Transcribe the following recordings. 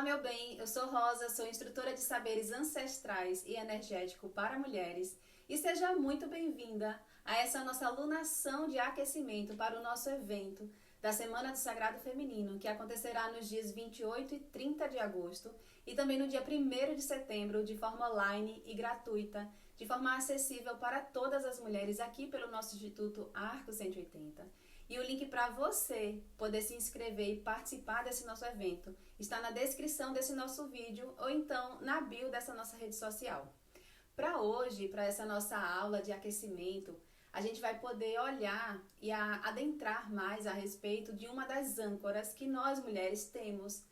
Olá, meu bem, eu sou Rosa, sou instrutora de saberes ancestrais e energético para mulheres e seja muito bem-vinda a essa nossa alunação de aquecimento para o nosso evento da Semana do Sagrado Feminino, que acontecerá nos dias 28 e 30 de agosto e também no dia 1º de setembro, de forma online e gratuita, de forma acessível para todas as mulheres aqui pelo nosso Instituto Arco 180. E o link para você poder se inscrever e participar desse nosso evento está na descrição desse nosso vídeo ou então na bio dessa nossa rede social. Para hoje, para essa nossa aula de aquecimento, a gente vai poder olhar e adentrar mais a respeito de uma das âncoras que nós mulheres temos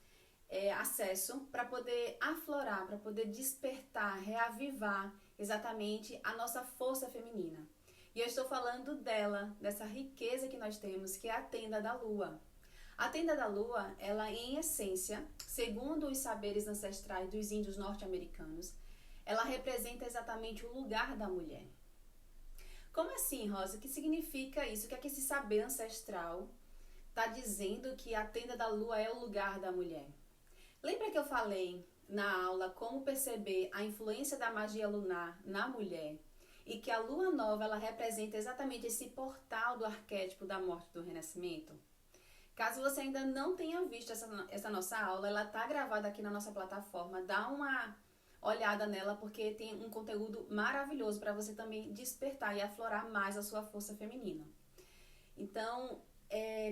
acesso para poder aflorar, para poder despertar, reavivar exatamente a nossa força feminina. E eu estou falando dela, dessa riqueza que nós temos, que é a tenda da lua. A tenda da lua, ela em essência, segundo os saberes ancestrais dos índios norte-americanos, ela representa exatamente o lugar da mulher. Como assim, Rosa? O que significa isso? O que é que esse saber ancestral está dizendo que a tenda da lua é o lugar da mulher? Lembra que eu falei na aula como perceber a influência da magia lunar na mulher? E que a lua nova ela representa exatamente esse portal do arquétipo da morte e do renascimento? Caso você ainda não tenha visto essa nossa aula, ela está gravada aqui na nossa plataforma. Dá uma olhada nela porque tem um conteúdo maravilhoso para você também despertar e aflorar mais a sua força feminina. Então,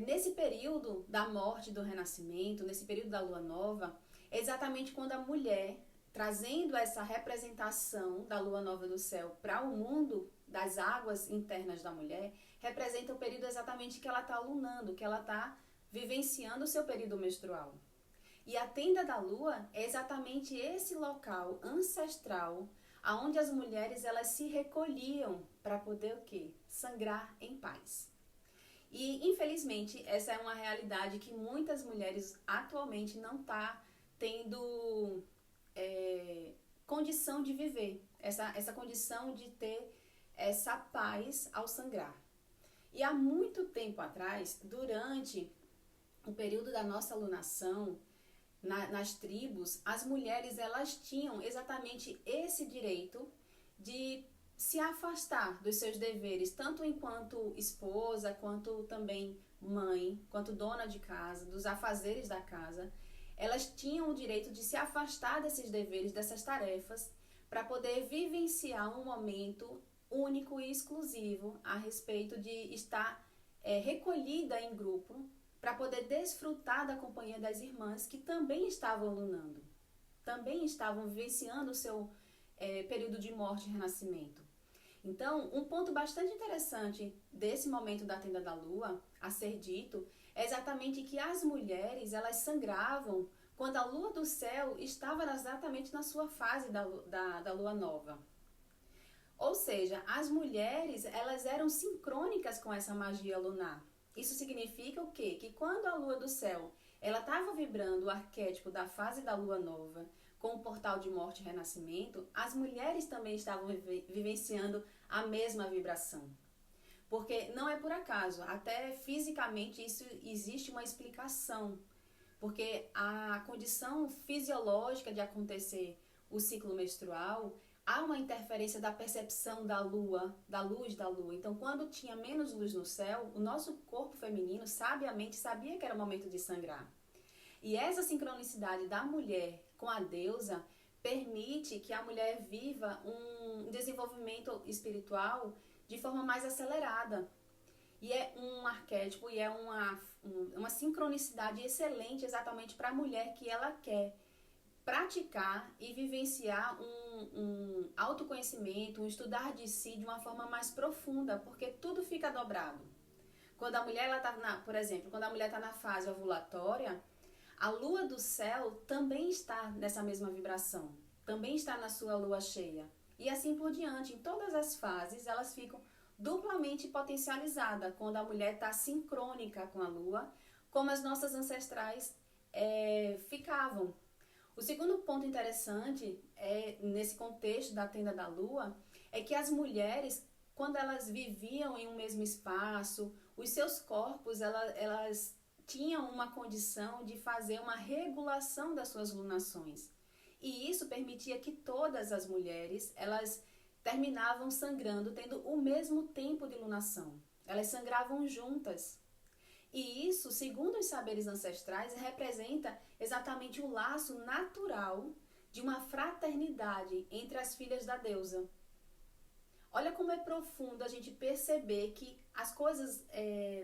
nesse período da morte e do renascimento, nesse período da lua nova, é exatamente quando a mulher, trazendo essa representação da lua nova do céu para o mundo das águas internas da mulher, representa o período exatamente que ela está lunando, que ela está vivenciando o seu período menstrual. E a tenda da lua é exatamente esse local ancestral aonde as mulheres elas se recolhiam para poder o quê? Sangrar em paz. E infelizmente essa é uma realidade que muitas mulheres atualmente não estão tendo condição de viver, essa condição de ter essa paz ao sangrar. E há muito tempo atrás, durante o período da nossa alunação, nas tribos, as mulheres elas tinham exatamente esse direito de se afastar dos seus deveres, tanto enquanto esposa, quanto também mãe, quanto dona de casa, dos afazeres da casa. Elas tinham o direito de se afastar desses deveres, dessas tarefas, para poder vivenciar um momento único e exclusivo a respeito de estar recolhida em grupo, para poder desfrutar da companhia das irmãs que também estavam lunando, também estavam vivenciando o seu período de morte e renascimento. Então, um ponto bastante interessante desse momento da tenda da lua, a ser dito, é exatamente que as mulheres, elas sangravam quando a lua do céu estava exatamente na sua fase da lua nova. Ou seja, as mulheres, elas eram sincrônicas com essa magia lunar. Isso significa o quê? Que quando a lua do céu, ela estava vibrando o arquétipo da fase da lua nova, com o portal de morte e renascimento, as mulheres também estavam vivenciando a mesma vibração. Porque não é por acaso, até fisicamente isso existe uma explicação. Porque a condição fisiológica de acontecer o ciclo menstrual, há uma interferência da percepção da lua, da luz da lua. Então, quando tinha menos luz no céu, o nosso corpo feminino sabiamente sabia que era o momento de sangrar. E essa sincronicidade da mulher com a deusa permite que a mulher viva um desenvolvimento espiritual de forma mais acelerada. E é um arquétipo e é uma sincronicidade excelente exatamente para a mulher que ela quer praticar e vivenciar um autoconhecimento, um estudar de si de uma forma mais profunda, porque tudo fica dobrado. Quando a mulher está, por exemplo, quando a mulher está na fase ovulatória, a lua do céu também está nessa mesma vibração, também está na sua lua cheia. E assim por diante, em todas as fases, elas ficam duplamente potencializadas quando a mulher está sincrônica com a lua, como as nossas ancestrais ficavam. O segundo ponto interessante nesse contexto da tenda da lua é que as mulheres, quando elas viviam em um mesmo espaço, os seus corpos elas tinham uma condição de fazer uma regulação das suas lunações. E isso permitia que todas as mulheres, elas terminavam sangrando, tendo o mesmo tempo de lunação. Elas sangravam juntas. E isso, segundo os saberes ancestrais, representa exatamente o laço natural de uma fraternidade entre as filhas da deusa. Olha como é profundo a gente perceber que as coisas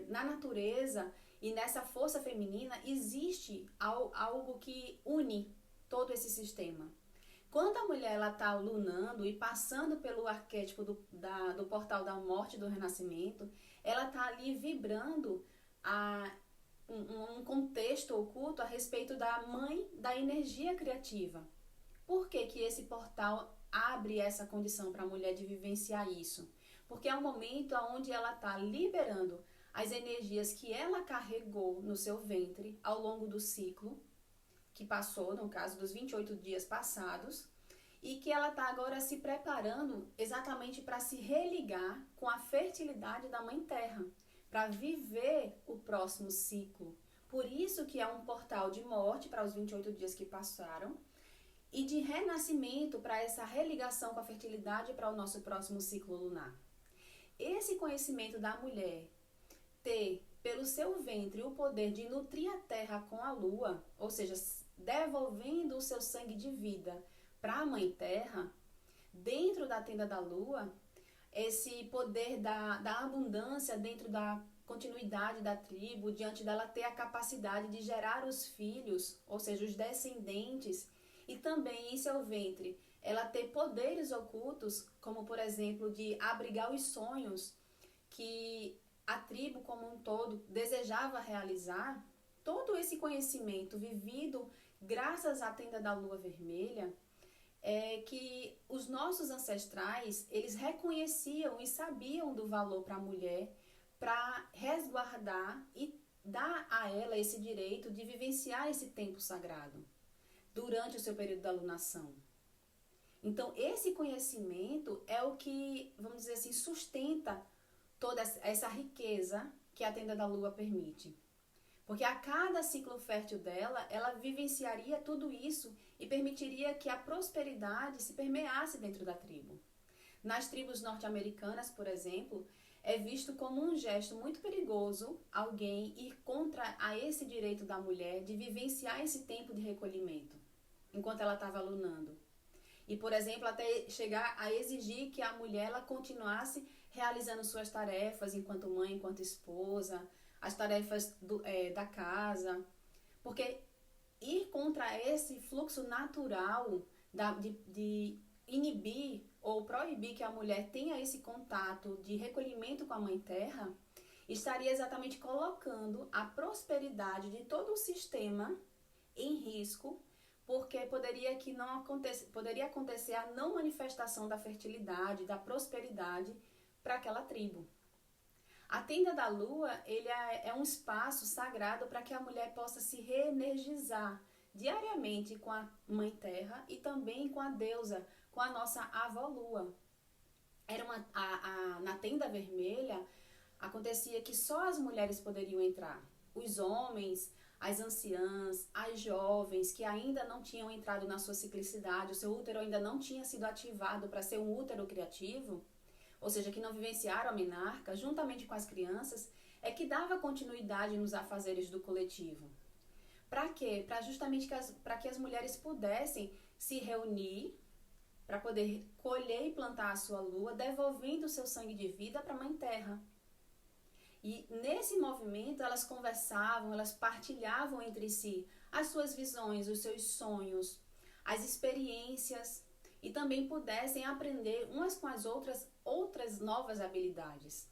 na natureza e nessa força feminina existe algo que une todo esse sistema. Quando a mulher está lunando e passando pelo arquétipo do portal da morte e do renascimento, ela está ali vibrando um contexto oculto a respeito da mãe da energia criativa. Por que que esse portal abre essa condição para a mulher de vivenciar isso? Porque é um momento onde ela está liberando as energias que ela carregou no seu ventre ao longo do ciclo, que passou, no caso dos 28 dias passados, e que ela está agora se preparando exatamente para se religar com a fertilidade da Mãe Terra, para viver o próximo ciclo. Por isso que é um portal de morte para os 28 dias que passaram, e de renascimento para essa religação com a fertilidade para o nosso próximo ciclo lunar. Esse conhecimento da mulher ter pelo seu ventre o poder de nutrir a terra com a lua, ou seja, devolvendo o seu sangue de vida para a Mãe Terra, dentro da tenda da lua, esse poder da abundância dentro da continuidade da tribo, diante dela ter a capacidade de gerar os filhos, ou seja, os descendentes, e também em seu ventre ela ter poderes ocultos, como por exemplo de abrigar os sonhos que a tribo como um todo desejava realizar. Todo esse conhecimento vivido graças à tenda da lua vermelha, é que os nossos ancestrais, eles reconheciam e sabiam do valor para a mulher, para resguardar e dar a ela esse direito de vivenciar esse tempo sagrado durante o seu período da lunação. Então, esse conhecimento é o que, vamos dizer assim, sustenta toda essa riqueza que a tenda da lua permite. Porque a cada ciclo fértil dela, ela vivenciaria tudo isso e permitiria que a prosperidade se permeasse dentro da tribo. Nas tribos norte-americanas, por exemplo, é visto como um gesto muito perigoso alguém ir contra a esse direito da mulher de vivenciar esse tempo de recolhimento, enquanto ela estava lunando. E, por exemplo, até chegar a exigir que a mulher ela continuasse realizando suas tarefas enquanto mãe, enquanto esposa, as tarefas da casa. Porque ir contra esse fluxo natural de inibir ou proibir que a mulher tenha esse contato de recolhimento com a Mãe Terra, estaria exatamente colocando a prosperidade de todo o sistema em risco, porque poderia acontecer a não manifestação da fertilidade, da prosperidade para aquela tribo. A tenda da lua ele é um espaço sagrado para que a mulher possa se reenergizar diariamente com a Mãe Terra e também com a deusa, com a nossa avó lua. Na tenda vermelha acontecia que só as mulheres poderiam entrar. Os homens, as anciãs, as jovens que ainda não tinham entrado na sua ciclicidade, o seu útero ainda não tinha sido ativado para ser um útero criativo, ou seja, que não vivenciaram a menarca, juntamente com as crianças, é que dava continuidade nos afazeres do coletivo. Para quê? Para justamente para que as mulheres pudessem se reunir para poder colher e plantar a sua lua, devolvendo o seu sangue de vida para a Mãe Terra. E nesse movimento elas conversavam, elas partilhavam entre si as suas visões, os seus sonhos, as experiências e também pudessem aprender umas com as outras novas habilidades.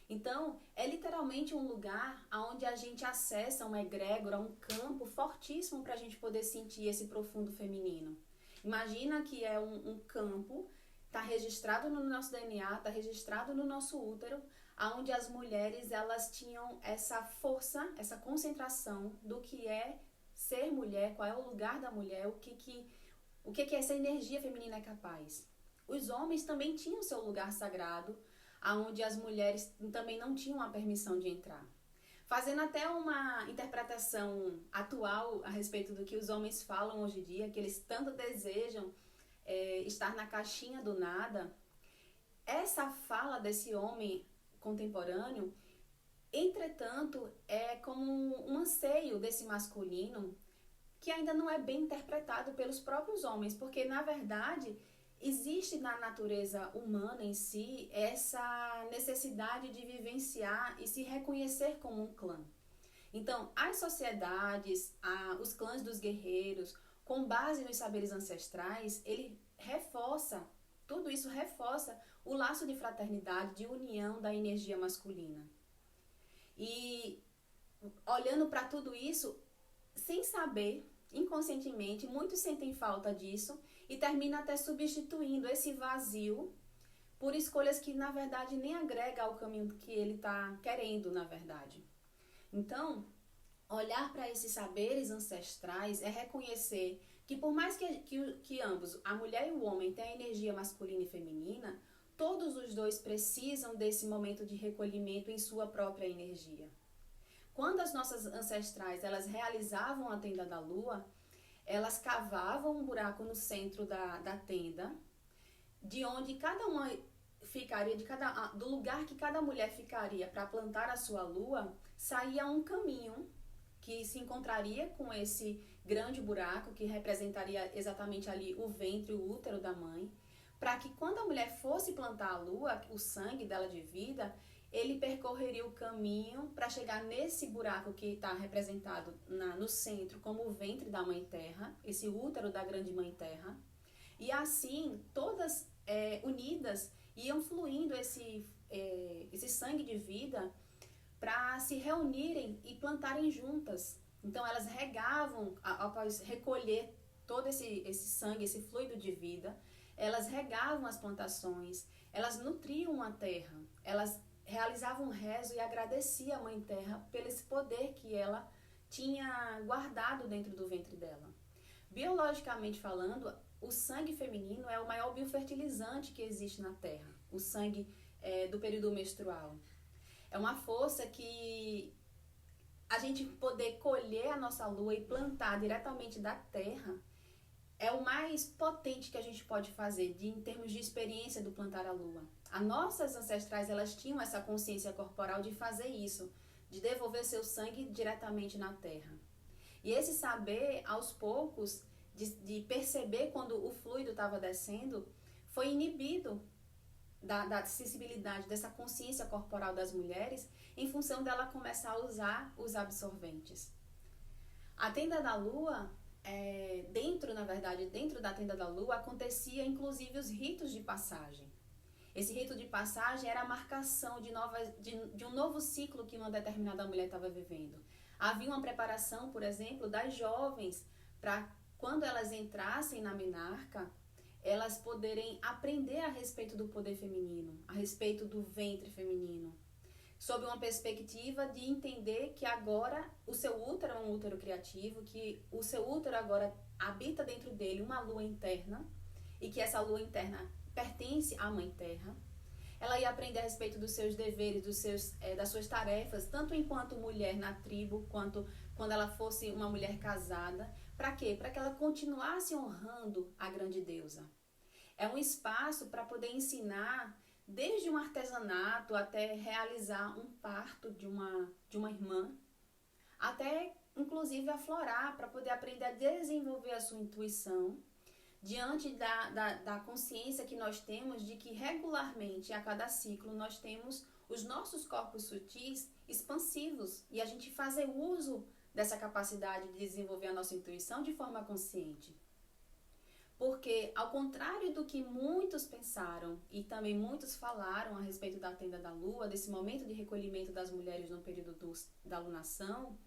Então, é literalmente um lugar onde a gente acessa uma egrégora, um campo fortíssimo para a gente poder sentir esse profundo feminino. Imagina que é um campo, está registrado no nosso DNA, está registrado no nosso útero, onde as mulheres elas tinham essa força, essa concentração do que é ser mulher, qual é o lugar da mulher, o que essa energia feminina é capaz. Os homens também tinham seu lugar sagrado, onde as mulheres também não tinham a permissão de entrar. Fazendo até uma interpretação atual a respeito do que os homens falam hoje em dia, que eles tanto desejam estar na caixinha do nada. Essa fala desse homem contemporâneo, entretanto, é como um anseio desse masculino que ainda não é bem interpretado pelos próprios homens, porque, na verdade, existe na natureza humana em si essa necessidade de vivenciar e se reconhecer como um clã. Então, as sociedades, os clãs dos guerreiros, com base nos saberes ancestrais, tudo isso reforça o laço de fraternidade, de união da energia masculina. E olhando para tudo isso, sem saber, inconscientemente, muitos sentem falta disso e terminam até substituindo esse vazio por escolhas que, na verdade, nem agrega ao caminho que ele está querendo, na verdade. Então, olhar para esses saberes ancestrais é reconhecer que, por mais que ambos, a mulher e o homem, tenham energia masculina e feminina, todos os dois precisam desse momento de recolhimento em sua própria energia. Quando as nossas ancestrais elas realizavam a tenda da lua, elas cavavam um buraco no centro da tenda, de onde cada uma ficaria, do lugar que cada mulher ficaria para plantar a sua lua, saía um caminho que se encontraria com esse grande buraco que representaria exatamente ali o ventre, o útero da mãe, para que quando a mulher fosse plantar a lua, o sangue dela de vida, ele percorreria o caminho para chegar nesse buraco que está representado no centro como o ventre da Mãe Terra, esse útero da grande Mãe Terra. E assim, todas unidas, iam fluindo esse sangue de vida para se reunirem e plantarem juntas. Então elas regavam, após recolher todo esse sangue, esse fluido de vida, elas regavam as plantações, elas nutriam a terra, elas realizavam um rezo e agradeciam a Mãe Terra pelo esse poder que ela tinha guardado dentro do ventre dela. Biologicamente falando, o sangue feminino é o maior biofertilizante que existe na Terra, o sangue do período menstrual. É uma força que a gente poder colher a nossa lua e plantar diretamente da terra é o mais potente que a gente pode fazer em termos de experiência do plantar a lua. As nossas ancestrais, elas tinham essa consciência corporal de fazer isso, de devolver seu sangue diretamente na terra. E esse saber, aos poucos, de perceber quando o fluido estava descendo, foi inibido da sensibilidade, dessa consciência corporal das mulheres, em função dela começar a usar os absorventes. A tenda da lua, dentro da tenda da lua, acontecia inclusive os ritos de passagem. Esse rito de passagem era a marcação de um novo ciclo que uma determinada mulher estava vivendo. Havia uma preparação, por exemplo, das jovens, para quando elas entrassem na menarca, elas poderem aprender a respeito do poder feminino, a respeito do ventre feminino, sob uma perspectiva de entender que agora o seu útero é um útero criativo, que o seu útero agora habita dentro dele uma lua interna, e que essa lua interna pertence à Mãe Terra. Ela ia aprender a respeito dos seus deveres, das suas tarefas, tanto enquanto mulher na tribo, quanto quando ela fosse uma mulher casada. Para quê? Para que ela continuasse honrando a grande deusa. É um espaço para poder ensinar, desde um artesanato até realizar um parto de uma irmã, até inclusive aflorar, para poder aprender a desenvolver a sua intuição, diante da consciência que nós temos de que regularmente, a cada ciclo, nós temos os nossos corpos sutis expansivos e a gente fazer uso dessa capacidade de desenvolver a nossa intuição de forma consciente. Porque, ao contrário do que muitos pensaram e também muitos falaram a respeito da tenda da lua, desse momento de recolhimento das mulheres no período da lunação,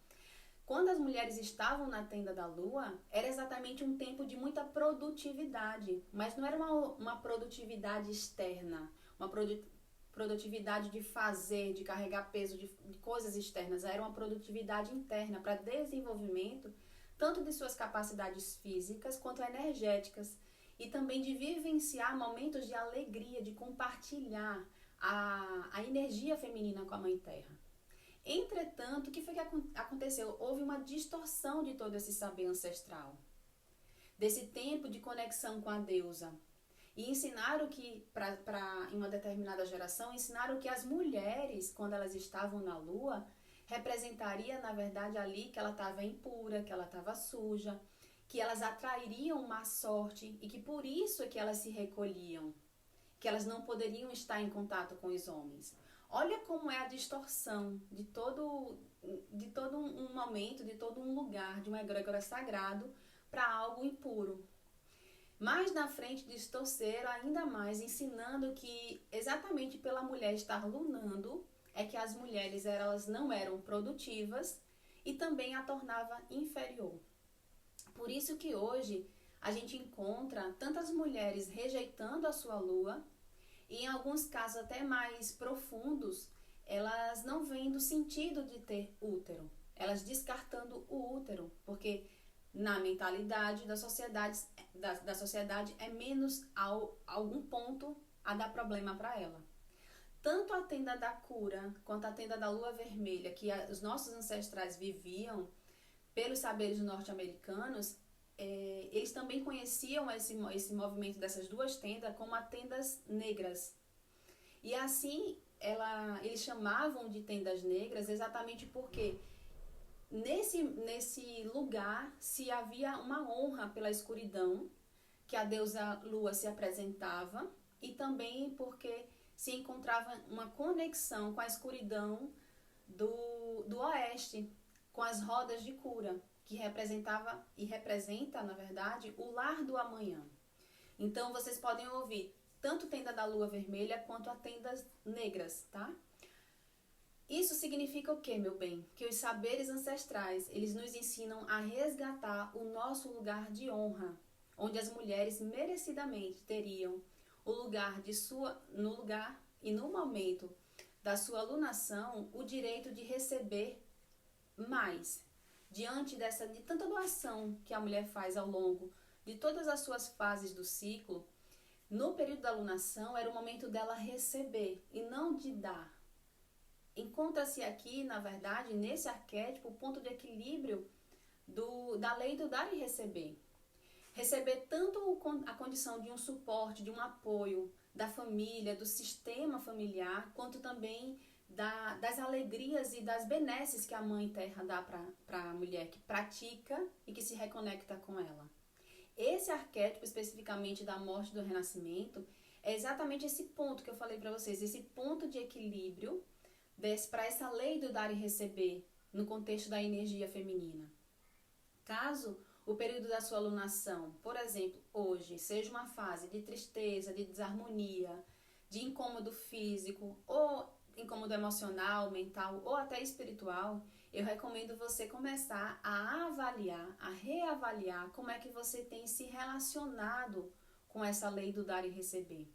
quando as mulheres estavam na tenda da lua, era exatamente um tempo de muita produtividade, mas não era uma produtividade externa, uma produtividade de fazer, de carregar peso, de coisas externas, era uma produtividade interna para desenvolvimento tanto de suas capacidades físicas quanto energéticas, e também de vivenciar momentos de alegria, de compartilhar a energia feminina com a Mãe Terra. Entretanto, o que foi que aconteceu? Houve uma distorção de todo esse saber ancestral, desse tempo de conexão com a deusa. E ensinaram que, em uma determinada geração, ensinaram que as mulheres, quando elas estavam na lua, representaria, na verdade, ali que ela estava impura, que ela estava suja, que elas atrairiam má sorte e que por isso é que elas se recolhiam, que elas não poderiam estar em contato com os homens. Olha como é a distorção de todo um momento, de todo um lugar, de uma egrégora sagrado para algo impuro. Mais na frente distorceram ainda mais, ensinando que exatamente pela mulher estar lunando é que as mulheres elas não eram produtivas e também a tornava inferior. Por isso que hoje a gente encontra tantas mulheres rejeitando a sua lua e em alguns casos até mais profundos, elas não veem do sentido de ter útero, elas descartando o útero, porque na mentalidade da sociedade é menos algum ponto a dar problema para ela. Tanto a tenda da cura quanto a tenda da lua vermelha, que os nossos ancestrais viviam pelos saberes norte-americanos, eles também conheciam esse movimento dessas duas tendas como as tendas negras. E assim, eles chamavam de tendas negras exatamente porque nesse lugar se havia uma honra pela escuridão, que a deusa lua se apresentava, e também porque se encontrava uma conexão com a escuridão do oeste, com as rodas de cura, que representava e representa, na verdade, o lar do amanhã. Então, vocês podem ouvir tanto tenda da lua vermelha quanto a tendas negras, tá? Isso significa o quê, meu bem? Que os saberes ancestrais, eles nos ensinam a resgatar o nosso lugar de honra, onde as mulheres merecidamente teriam o lugar no lugar e no momento da sua alunação, o direito de receber mais. Diante de tanta doação que a mulher faz ao longo de todas as suas fases do ciclo, no período da alunação era o momento dela receber e não de dar. Encontra-se aqui, na verdade, nesse arquétipo, o ponto de equilíbrio da lei do dar e receber. Receber tanto a condição de um suporte, de um apoio da família, do sistema familiar, quanto também das alegrias e das benesses que a Mãe Terra dá para a mulher que pratica e que se reconecta com ela. Esse arquétipo, especificamente da morte e do renascimento, é exatamente esse ponto que eu falei para vocês, esse ponto de equilíbrio para essa lei do dar e receber no contexto da energia feminina. Caso o período da sua alunação, por exemplo, hoje, seja uma fase de tristeza, de desarmonia, de incômodo físico, ou incômodo emocional, mental, ou até espiritual, eu recomendo você começar a avaliar, a reavaliar como é que você tem se relacionado com essa lei do dar e receber.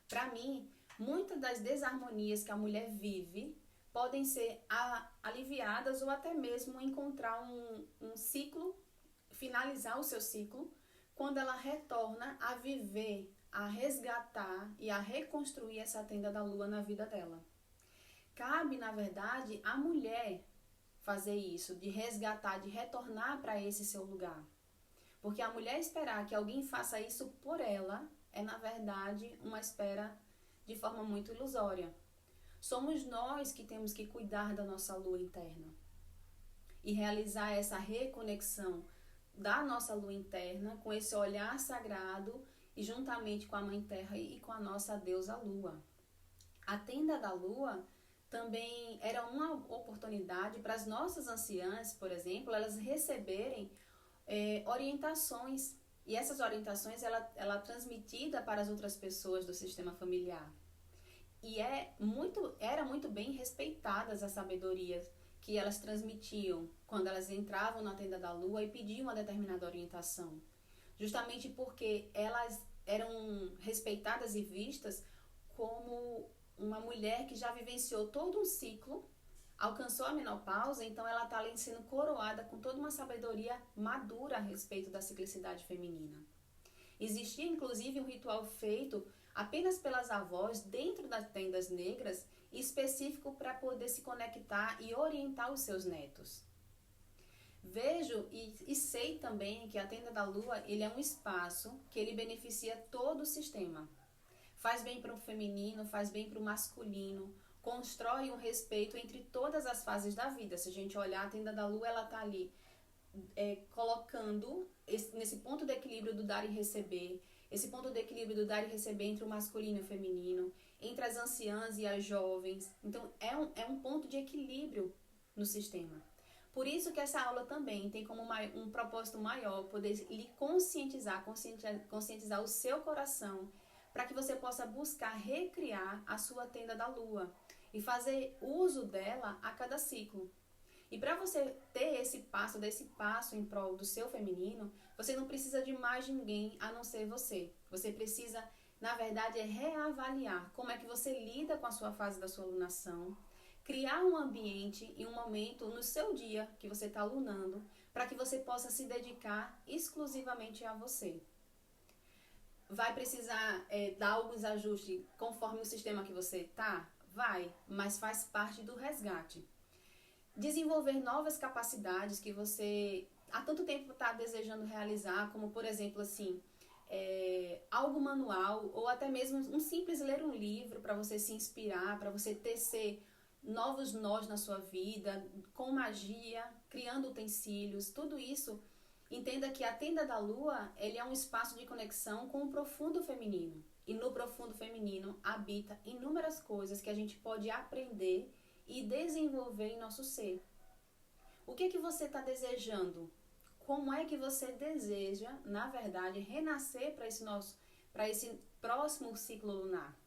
Para mim, muitas das desarmonias que a mulher vive podem ser aliviadas ou até mesmo encontrar um ciclo, finalizar o seu ciclo, quando ela retorna a viver, a resgatar e a reconstruir essa tenda da lua na vida dela. Cabe, na verdade, à mulher fazer isso, de resgatar, de retornar para esse seu lugar. Porque a mulher esperar que alguém faça isso por ela é, na verdade, uma espera de forma muito ilusória. Somos nós que temos que cuidar da nossa lua interna e realizar essa reconexão da nossa lua interna com esse olhar sagrado e juntamente com a Mãe Terra e com a nossa deusa Lua. A tenda da Lua também era uma oportunidade para as nossas anciãs, por exemplo, elas receberem orientações. E essas orientações ela é transmitida para as outras pessoas do sistema familiar. E era muito bem respeitadas as sabedorias que elas transmitiam quando elas entravam na tenda da lua e pediam uma determinada orientação. Justamente porque elas eram respeitadas e vistas como uma mulher que já vivenciou todo um ciclo, alcançou a menopausa, então ela está ali sendo coroada com toda uma sabedoria madura a respeito da ciclicidade feminina. Existia inclusive um ritual feito apenas pelas avós dentro das tendas negras específico para poder se conectar e orientar os seus netos. Vejo e sei também que a tenda da lua, ele é um espaço que ele beneficia todo o sistema. Faz bem para o feminino, faz bem para o masculino, constrói um respeito entre todas as fases da vida. Se a gente olhar, a tenda da lua, ela está ali colocando nesse ponto de equilíbrio do dar e receber, esse ponto de equilíbrio do dar e receber entre o masculino e o feminino, entre as anciãs e as jovens. Então, é um ponto de equilíbrio no sistema. Por isso que essa aula também tem como um propósito maior, poder lhe conscientizar o seu coração, para que você possa buscar recriar a sua tenda da lua e fazer uso dela a cada ciclo. E para você ter desse passo em prol do seu feminino, você não precisa de mais ninguém a não ser você. Você precisa, na verdade, reavaliar como é que você lida com a sua fase da sua lunação, criar um ambiente e um momento no seu dia que você está lunando, para que você possa se dedicar exclusivamente a você. Vai precisar dar alguns ajustes conforme o sistema que você está? Vai, mas faz parte do resgate. Desenvolver novas capacidades que você há tanto tempo está desejando realizar, como por exemplo assim, algo manual ou até mesmo um simples ler um livro para você se inspirar, para você tecer novos nós na sua vida, com magia, criando utensílios, tudo isso. Entenda que a tenda da lua, ele é um espaço de conexão com o profundo feminino. E no profundo feminino habita inúmeras coisas que a gente pode aprender e desenvolver em nosso ser. O que é que você está desejando? Como é que você deseja, na verdade, renascer para esse próximo ciclo lunar?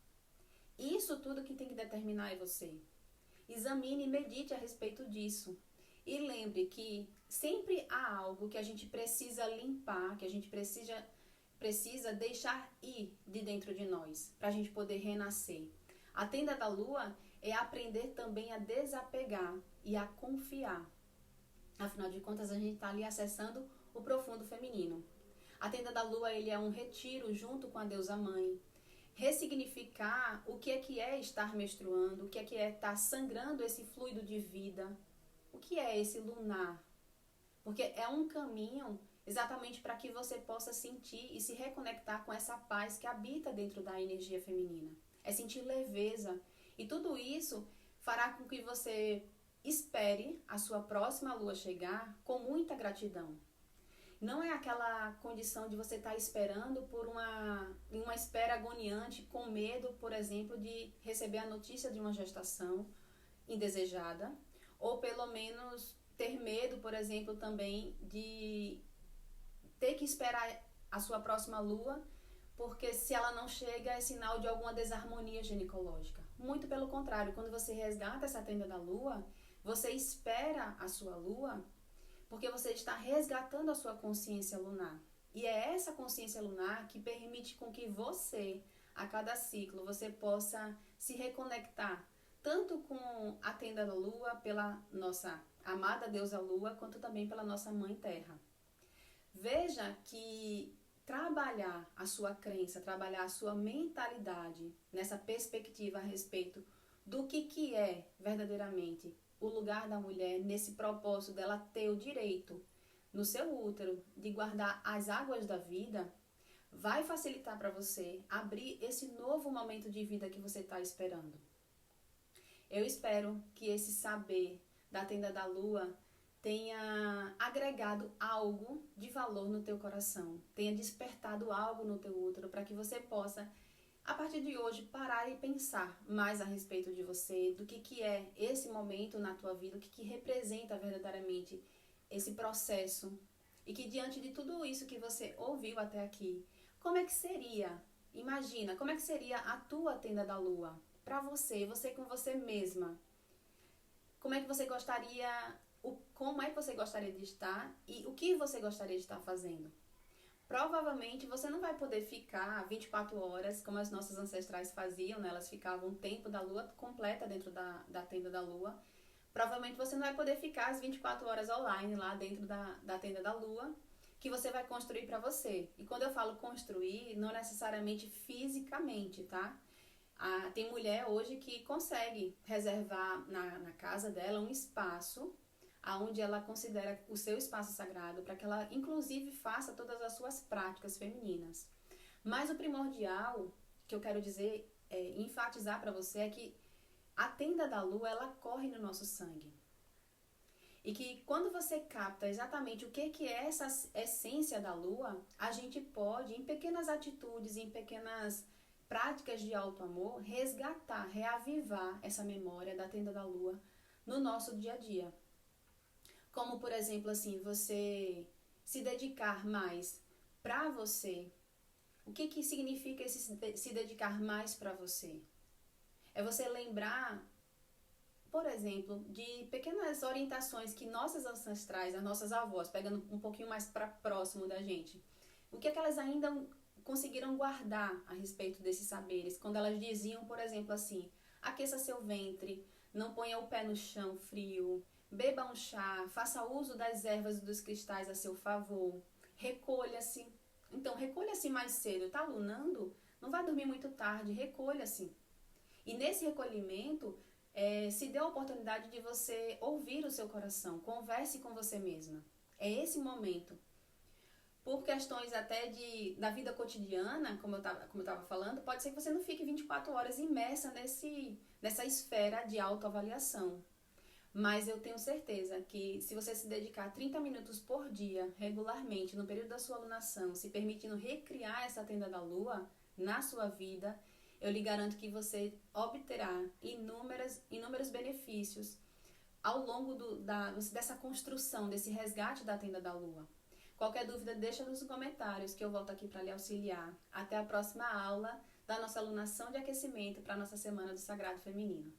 Isso tudo que tem que determinar é você. Examine e medite a respeito disso. E lembre que sempre há algo que a gente precisa limpar, que a gente precisa deixar ir de dentro de nós, para a gente poder renascer. A tenda da lua é aprender também a desapegar e a confiar. Afinal de contas, a gente está ali acessando o profundo feminino. A tenda da lua, ele é um retiro junto com a deusa mãe. Ressignificar o que é estar menstruando, o que é estar sangrando esse fluido de vida. O que é esse lunar? Porque é um caminho exatamente para que você possa sentir e se reconectar com essa paz que habita dentro da energia feminina. É sentir leveza. E tudo isso fará com que você espere a sua próxima lua chegar com muita gratidão. Não é aquela condição de você estar esperando por uma espera agoniante, com medo, por exemplo, de receber a notícia de uma gestação indesejada, ou pelo menos ter medo, por exemplo, também de ter que esperar a sua próxima lua, porque se ela não chega é sinal de alguma desarmonia ginecológica. Muito pelo contrário, quando você resgata essa tenda da lua, você espera a sua lua, porque você está resgatando a sua consciência lunar. E é essa consciência lunar que permite com que você, a cada ciclo, você possa se reconectar, tanto com a tenda da lua, pela nossa amada deusa lua, quanto também pela nossa mãe terra. Veja que trabalhar a sua crença, trabalhar a sua mentalidade nessa perspectiva a respeito do que é verdadeiramente o lugar da mulher, nesse propósito dela ter o direito no seu útero de guardar as águas da vida, vai facilitar para você abrir esse novo momento de vida que você está esperando. Eu espero que esse saber da tenda da lua tenha agregado algo de valor no teu coração, tenha despertado algo no teu útero, para que você possa, a partir de hoje, parar e pensar mais a respeito de você, do que é esse momento na tua vida, o que representa verdadeiramente esse processo. E que diante de tudo isso que você ouviu até aqui, como é que seria? Imagina, como é que seria a tua tenda da lua? Para você com você mesma. Como é que você gostaria de estar e o que você gostaria de estar fazendo? Provavelmente você não vai poder ficar 24 horas, como as nossas ancestrais faziam, né? Elas ficavam um tempo da lua completa dentro da tenda da lua. Provavelmente você não vai poder ficar as 24 horas online lá dentro da tenda da lua, que você vai construir para você. E quando eu falo construir, não necessariamente fisicamente, tá? Tem mulher hoje que consegue reservar na casa dela um espaço aonde ela considera o seu espaço sagrado, para que ela, inclusive, faça todas as suas práticas femininas. Mas o primordial que eu quero dizer, enfatizar para você, é que a tenda da lua, ela corre no nosso sangue. E que quando você capta exatamente o que é essa essência da lua, a gente pode, em pequenas atitudes, em pequenas práticas de auto-amor, resgatar, reavivar essa memória da tenda da lua no nosso dia a dia. Como, por exemplo, assim, você se dedicar mais para você. O que significa esse se dedicar mais para você? É você lembrar, por exemplo, de pequenas orientações que nossas ancestrais, as nossas avós, pegando um pouquinho mais para próximo da gente, o que elas ainda conseguiram guardar a respeito desses saberes, quando elas diziam, por exemplo, assim: aqueça seu ventre, não ponha o pé no chão frio, beba um chá, faça uso das ervas e dos cristais a seu favor, recolha-se. Então, recolha-se mais cedo, tá lunando? Não vai dormir muito tarde, recolha-se. E nesse recolhimento, se dê a oportunidade de você ouvir o seu coração, converse com você mesma. É esse momento. Por questões até da vida cotidiana, como eu estava falando, pode ser que você não fique 24 horas imersa nessa esfera de autoavaliação. Mas eu tenho certeza que se você se dedicar 30 minutos por dia, regularmente, no período da sua alunação, se permitindo recriar essa tenda da lua na sua vida, eu lhe garanto que você obterá inúmeros benefícios ao longo dessa construção, desse resgate da tenda da lua. Qualquer dúvida, deixa nos comentários que eu volto aqui para lhe auxiliar. Até a próxima aula da nossa alunação de aquecimento para a nossa Semana do Sagrado Feminino.